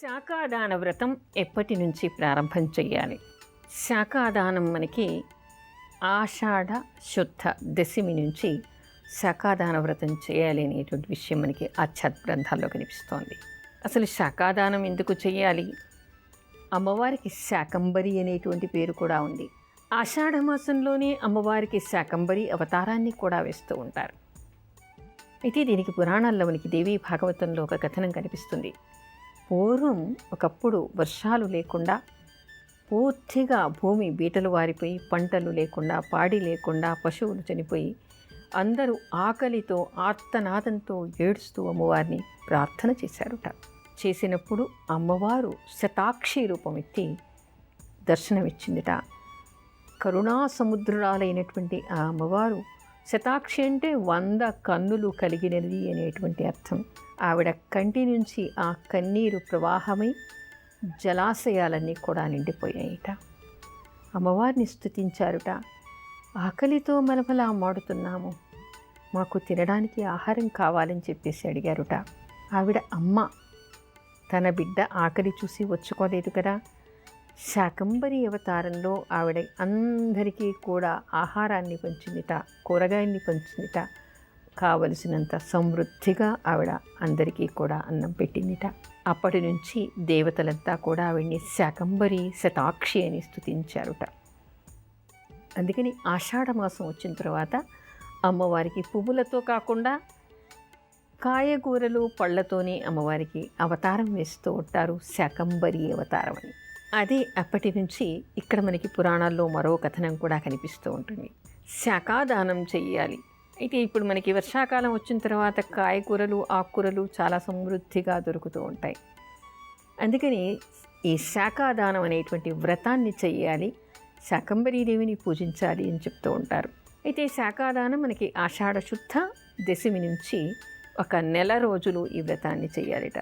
శాకాదాన వ్రతం ఎప్పటి నుంచి ప్రారంభం చేయాలి? శాకాదానం మనకి ఆషాఢ శుద్ధ దశమి నుంచి శాకాదాన వ్రతం చేయాలి అనేటువంటి విషయం మనకి ఆధ్యాత్మిక గ్రంథాల్లో కనిపిస్తోంది. అసలు శాకాదానం ఎందుకు చేయాలి? అమ్మవారికి శాకంబరి అనేటువంటి పేరు కూడా ఉంది. ఆషాఢ మాసంలోనే అమ్మవారికి శాకంబరి అవతారాన్ని కూడా వేస్తూ ఉంటారు. అయితే దీనికి పురాణాల్లో మనకి దేవీ భాగవతంలో ఒక కథనం కనిపిస్తుంది. పూర్వం ఒకప్పుడు వర్షాలు లేకుండా పూర్తిగా భూమి బీటలు వారిపోయి పంటలు లేకుండా పాడి లేకుండా పశువులు చనిపోయి అందరూ ఆకలితో ఆర్తనాదంతో ఏడుస్తూ అమ్మవారిని ప్రార్థన చేశారుట. చేసినప్పుడు అమ్మవారు శతాక్షి రూపం ఎత్తి దర్శనమిచ్చిందిట. కరుణా సముద్రాలైనటువంటి ఆ అమ్మవారు, శతాక్షి అంటే 100 కన్నులు కలిగినది అనేటువంటి అర్థం. ఆవిడ కంటి నుంచి ఆ కన్నీరు ప్రవాహమై జలాశయాలన్నీ కూడా నిండిపోయాయిట. అమ్మవారిని స్తుతించారుట. ఆకలితో మలమలా మాడుతున్నాము, మాకు తినడానికి ఆహారం కావాలని చెప్పేసి అడిగారుట. ఆవిడ అమ్మ, తన బిడ్డ ఆకలి చూసి వచ్చుకోలేదు కదా. శాకంబరి అవతారంలో ఆవిడ అందరికీ కూడా ఆహారాన్ని పంచిందిట, కూరగాయల్ని పంచిందిట. కావలసినంత సమృద్ధిగా ఆవిడ అందరికీ కూడా అన్నం పెట్టిందిట. అప్పటి నుంచి దేవతలంతా కూడా ఆవిడ్ని శాకంబరి శతాక్షి అని స్తుతించారుట. అందుకని ఆషాఢ మాసం వచ్చిన తర్వాత అమ్మవారికి పువ్వులతో కాకుండా కాయగూరలు పళ్ళతోనే అమ్మవారికి అవతారం వేస్తూ ఉంటారు, శాకంబరి అవతారం అని. అది అప్పటి నుంచి ఇక్కడ మనకి పురాణాల్లో మరో కథనం కూడా కనిపిస్తూ ఉంటుంది. శాకాదానం చెయ్యాలి. అయితే ఇప్పుడు మనకి వర్షాకాలం వచ్చిన తర్వాత కాయగూరలు ఆకుకూరలు చాలా సమృద్ధిగా దొరుకుతూ ఉంటాయి. అందుకని ఈ శాకాదానం అనేటువంటి వ్రతాన్ని చెయ్యాలి, శాకంబరీదేవిని పూజించాలి అని చెప్తూ ఉంటారు. అయితే శాకాదానం మనకి ఆషాఢ శుద్ధ దశమి నుంచి 1 నెల రోజులు ఈ వ్రతాన్ని చెయ్యాలిట.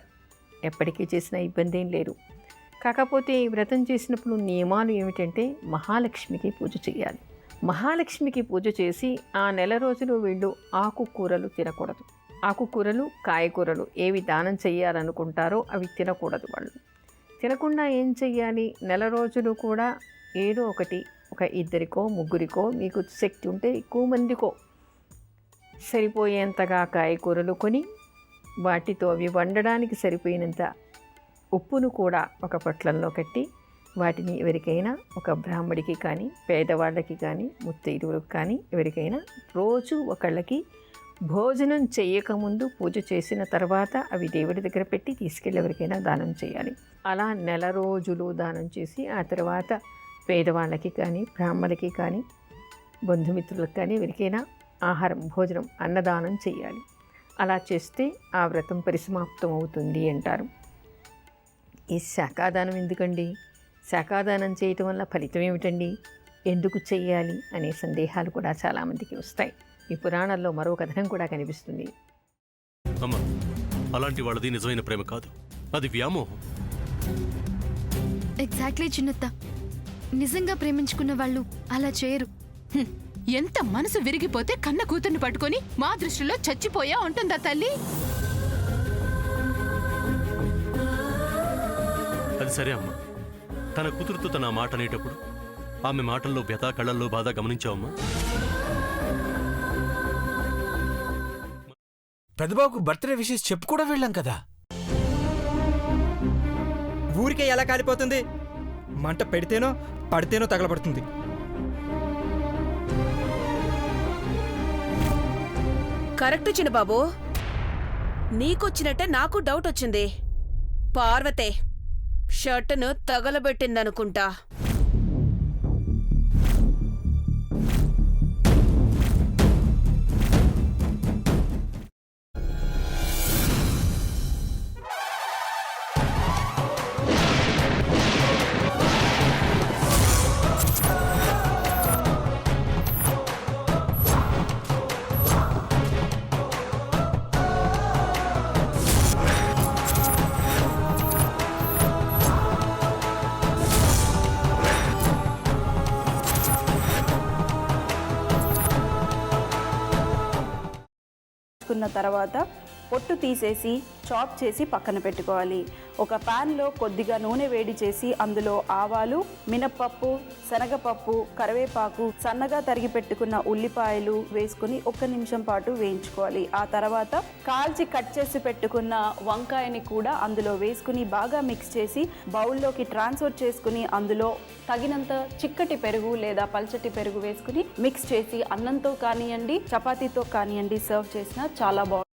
ఎప్పటికీ చేసిన ఇబ్బంది ఏం లేదు. కాకపోతే ఈ వ్రతం చేసినప్పుడు నియమాలు ఏమిటంటే మహాలక్ష్మికి పూజ చేయాలి. మహాలక్ష్మికి పూజ చేసి ఆ నెల రోజులు వీళ్ళు ఆకుకూరలు తినకూడదు. ఆకుకూరలు కాయగూరలు ఏవి దానం చేయాలనుకుంటారో అవి తినకూడదు. వాళ్ళు తినకుండా ఏం చెయ్యాలి? నెల రోజులు కూడా ఏదో ఒకటి, ఒక 2కో 3కో, మీకు శక్తి ఉంటే ఎక్కువ మందికో సరిపోయేంతగా కాయగూరలు కొని వాటితో అవి వండడానికి సరిపోయినంత ఉప్పును కూడా ఒక పొట్లంలో కట్టి వాటిని ఎవరికైనా, ఒక బ్రాహ్మడికి కానీ పేదవాళ్ళకి కానీ ముత్తైదువులకు కానీ ఎవరికైనా రోజు ఒకళ్ళకి భోజనం చేయకముందు పూజ చేసిన తర్వాత అవి దేవుడి దగ్గర పెట్టి తీసుకెళ్ళి ఎవరికైనా దానం చేయాలి. అలా నెల రోజులు దానం చేసి ఆ తర్వాత పేదవాళ్ళకి కానీ బ్రాహ్మణులకి కానీ బంధుమిత్రులకు కానీ ఎవరికైనా ఆహారం, భోజనం, అన్నదానం చేయాలి. అలా చేస్తే ఆ వ్రతం పరిసమాప్తం అవుతుంది అంటారు. ఈ శాకాదానం ఎందుకండి? శాకాదానం చేయటం వల్ల ఫలితం ఏమిటండి? ఎందుకు చెయ్యాలి అనే సందేహాలు కూడా చాలామందికి వస్తాయి. ఈ పురాణాల్లో మరో కథనం కూడా కనిపిస్తుంది. అమ్మ, అలాంటి వాళ్ళది నిజమైన ప్రేమ కాదు, అది వ్యామోహం. ఎగ్జాక్ట్లీ చిన్నత్త, నిజంగా ప్రేమించుకున్న వాళ్ళు అలా చేయరు. ఎంత మనసు విరిగిపోతే కన్న కూతుర్ని పట్టుకొని మా దృష్టిలో చచ్చిపోయా ఉంటుందా తల్లి? అది సరే అమ్మా, తన కూతురుతో తన మాట అనేటప్పుడు ఆమె మాటల్లో వ్యథ, కళ్ళల్లో బాధ గమనించావమ్మా? పెద్దబాబుకు బర్త్డే విషెస్ చెప్పు కూడా వెళ్ళాం కదా. ఊరికే ఎలా కాలిపోతుంది? మంట పెడితేనో పడితేనో తగలబడుతుంది. కరెక్ట్ చిన్నబాబు, నీకొచ్చినట్టే నాకు డౌట్ వచ్చింది. పార్వతే షర్టును తగలబెట్టిందనుకుంటా. తర్వాత పొట్టు తీసేసి చాప్ చేసి పక్కన పెట్టుకోవాలి. ఒక ప్యాన్లో కొద్దిగా నూనె వేడి చేసి అందులో ఆవాలు, మినప్పప్పు, శనగపప్పు, కరివేపాకు, సన్నగా తరిగి పెట్టుకున్న ఉల్లిపాయలు వేసుకుని 1 నిమిషం పాటు వేయించుకోవాలి. ఆ తర్వాత కాల్చి కట్ చేసి పెట్టుకున్న వంకాయని కూడా అందులో వేసుకుని బాగా మిక్స్ చేసి బౌల్లోకి ట్రాన్స్ఫర్ చేసుకుని అందులో తగినంత చిక్కటి పెరుగు లేదా పల్చటి పెరుగు వేసుకుని మిక్స్ చేసి అన్నంతో కానివ్వండి, చపాతీతో కానివ్వండి సర్వ్ చేసినా చాలా బాగుంటుంది.